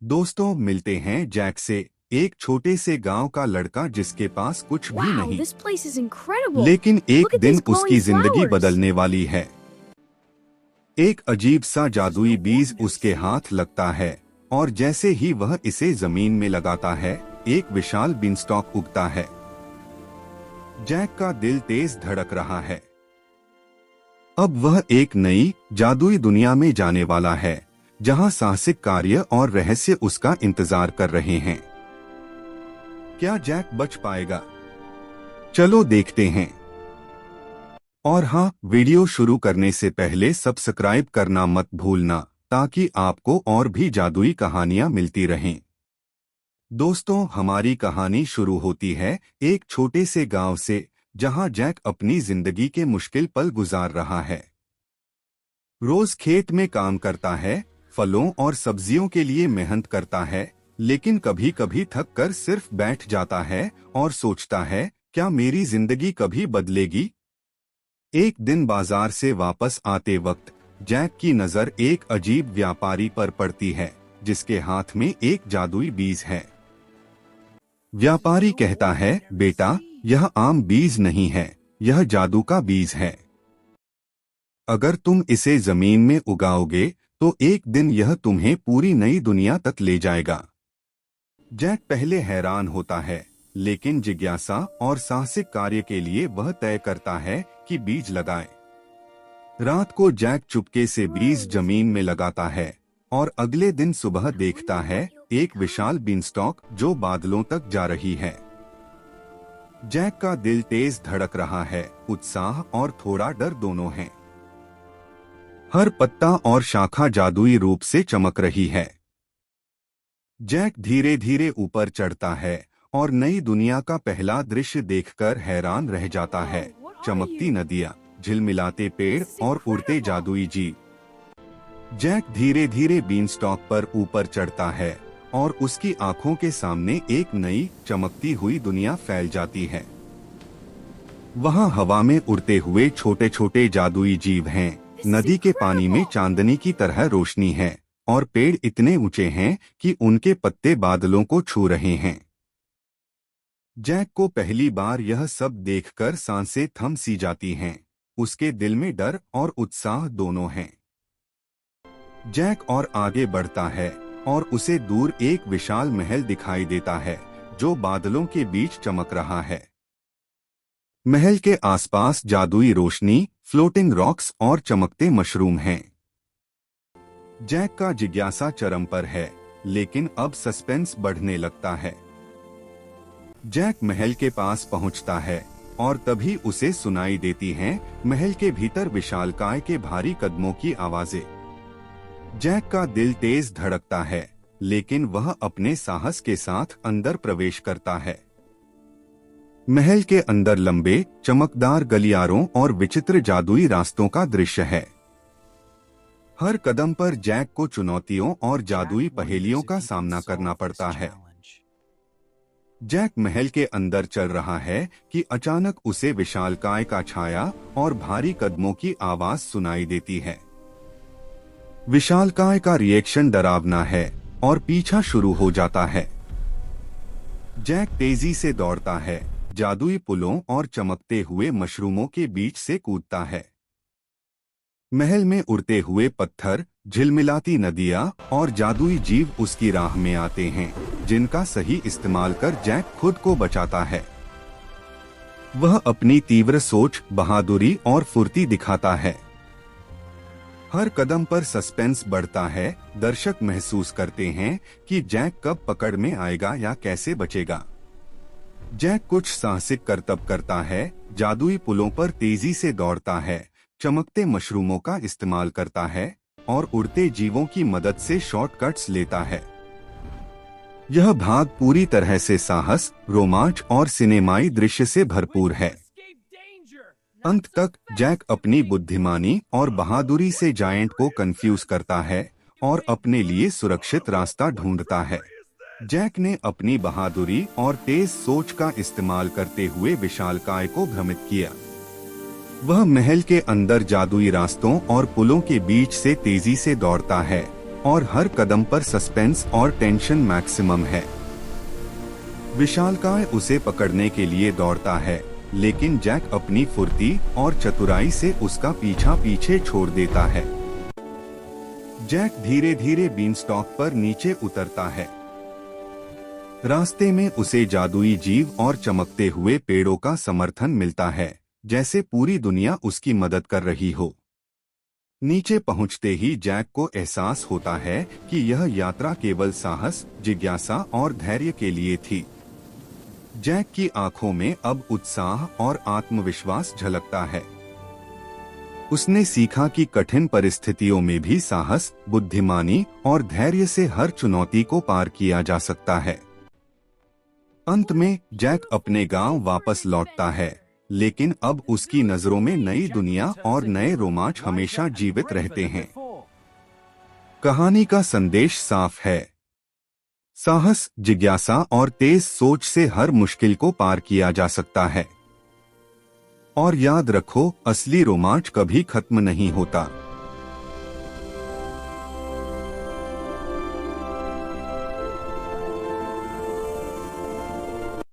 दोस्तों मिलते हैं जैक से, एक छोटे से गांव का लड़का जिसके पास कुछ भी Wow, नहीं, this place is incredible. लेकिन एक Look at दिन these glowing उसकी जिंदगी flowers. बदलने वाली है। एक अजीब सा जादुई बीज उसके हाथ लगता है और जैसे ही वह इसे जमीन में लगाता है, एक विशाल बीनस्टॉक उगता है। जैक का दिल तेज धड़क रहा है। अब वह एक नई जादुई दुनिया में जाने वाला है, जहां साहसिक कार्य और रहस्य उसका इंतजार कर रहे हैं। क्या जैक बच पाएगा? चलो देखते हैं। और हाँ, वीडियो शुरू करने से पहले सब्सक्राइब करना मत भूलना, ताकि आपको और भी जादुई कहानियां मिलती रहें। दोस्तों, हमारी कहानी शुरू होती है एक छोटे से गांव से, जहां जैक अपनी जिंदगी के मुश्किल पल गुजार रहा है। रोज खेत में काम करता है, फलों और सब्जियों के लिए मेहनत करता है, लेकिन कभी कभी थक कर सिर्फ बैठ जाता है और सोचता है, क्या मेरी जिंदगी कभी बदलेगी? एक दिन बाजार से वापस आते वक्त जैक की नजर एक अजीब व्यापारी पर पड़ती है, जिसके हाथ में एक जादुई बीज है। व्यापारी कहता है, बेटा, यह आम बीज नहीं है, यह जादू का बीज है। अगर तुम इसे जमीन में उगाओगे तो एक दिन यह तुम्हें पूरी नई दुनिया तक ले जाएगा। जैक पहले हैरान होता है, लेकिन जिज्ञासा और साहसिक कार्य के लिए वह तय करता है कि बीज लगाए। रात को जैक चुपके से बीज जमीन में लगाता है और अगले दिन सुबह देखता है एक विशाल बीनस्टॉक जो बादलों तक जा रही है। जैक का दिल तेज धड़क रहा है, उत्साह और थोड़ा डर दोनों हैं। हर पत्ता और शाखा जादुई रूप से चमक रही है। जैक धीरे धीरे ऊपर चढ़ता है और नई दुनिया का पहला दृश्य देखकर हैरान रह जाता है। चमकती नदियां, झिलमिलाते पेड़ और उड़ते जादुई जीव। जैक धीरे धीरे बीनस्टॉक पर ऊपर चढ़ता है और उसकी आंखों के सामने एक नई चमकती हुई दुनिया फैल जाती है। वहां हवा में उड़ते हुए छोटे छोटे जादुई जीव हैं, नदी के पानी में चांदनी की तरह रोशनी है और पेड़ इतने ऊंचे हैं कि उनके पत्ते बादलों को छू रहे हैं। जैक को पहली बार यह सब देखकर सांसें थम सी जाती हैं। उसके दिल में डर और उत्साह दोनों हैं। जैक और आगे बढ़ता है और उसे दूर एक विशाल महल दिखाई देता है, जो बादलों के बीच चमक रहा है। महल के आसपास जादुई रोशनी, फ्लोटिंग रॉक्स और चमकते मशरूम हैं। जैक का जिज्ञासा चरम पर है, लेकिन अब सस्पेंस बढ़ने लगता है। जैक महल के पास पहुंचता है और तभी उसे सुनाई देती हैं महल के भीतर विशालकाय के भारी कदमों की आवाजें। जैक का दिल तेज धड़कता है, लेकिन वह अपने साहस के साथ अंदर प्रवेश करता है। महल के अंदर लंबे, चमकदार गलियारों और विचित्र जादुई रास्तों का दृश्य है। हर कदम पर जैक को चुनौतियों और जादुई पहेलियों का सामना करना पड़ता है। जैक महल के अंदर चल रहा है कि अचानक उसे विशालकाय का छाया और भारी कदमों की आवाज सुनाई देती है। विशालकाय का रिएक्शन डरावना है और पीछा शुरू हो जाता है। जैक तेजी से दौड़ता है, जादुई पुलों और चमकते हुए मशरूमों के बीच से कूदता है। महल में उड़ते हुए पत्थर, झिलमिलाती नदियां और जादुई जीव उसकी राह में आते हैं, जिनका सही इस्तेमाल कर जैक खुद को बचाता है। वह अपनी तीव्र सोच, बहादुरी और फुर्ती दिखाता है। हर कदम पर सस्पेंस बढ़ता है। दर्शक महसूस करते हैं कि जैक कब पकड़ में आएगा या कैसे बचेगा। जैक कुछ साहसिक करतब करता है, जादुई पुलों पर तेजी से दौड़ता है, चमकते मशरूमों का इस्तेमाल करता है और उड़ते जीवों की मदद से शॉर्टकट्स लेता है। यह भाग पूरी तरह से साहस, रोमांच और सिनेमाई दृश्य से भरपूर है। अंत तक जैक अपनी बुद्धिमानी और बहादुरी से जायंट को कंफ्यूज करता है और अपने लिए सुरक्षित रास्ता ढूंढता है। जैक ने अपनी बहादुरी और तेज सोच का इस्तेमाल करते हुए विशालकाय को भ्रमित किया। वह महल के अंदर जादुई रास्तों और पुलों के बीच से तेजी से दौड़ता है और हर कदम पर सस्पेंस और टेंशन मैक्सिमम है। विशालकाय उसे पकड़ने के लिए दौड़ता है, लेकिन जैक अपनी फुर्ती और चतुराई से उसका पीछा पीछे छोड़ देता है। जैक धीरे धीरे बीनस्टॉक पर नीचे उतरता है। रास्ते में उसे जादुई जीव और चमकते हुए पेड़ों का समर्थन मिलता है, जैसे पूरी दुनिया उसकी मदद कर रही हो। नीचे पहुंचते ही जैक को एहसास होता है कि यह यात्रा केवल साहस, जिज्ञासा और धैर्य के लिए थी। जैक की आंखों में अब उत्साह और आत्मविश्वास झलकता है। उसने सीखा कि कठिन परिस्थितियों में भी साहस, बुद्धिमानी और धैर्य से हर चुनौती को पार किया जा सकता है। अंत में जैक अपने गांव वापस लौटता है, लेकिन अब उसकी नजरों में नई दुनिया और नए रोमांच हमेशा जीवित रहते हैं। कहानी का संदेश साफ है। साहस, जिज्ञासा और तेज सोच से हर मुश्किल को पार किया जा सकता है। और याद रखो, असली रोमांच कभी खत्म नहीं होता।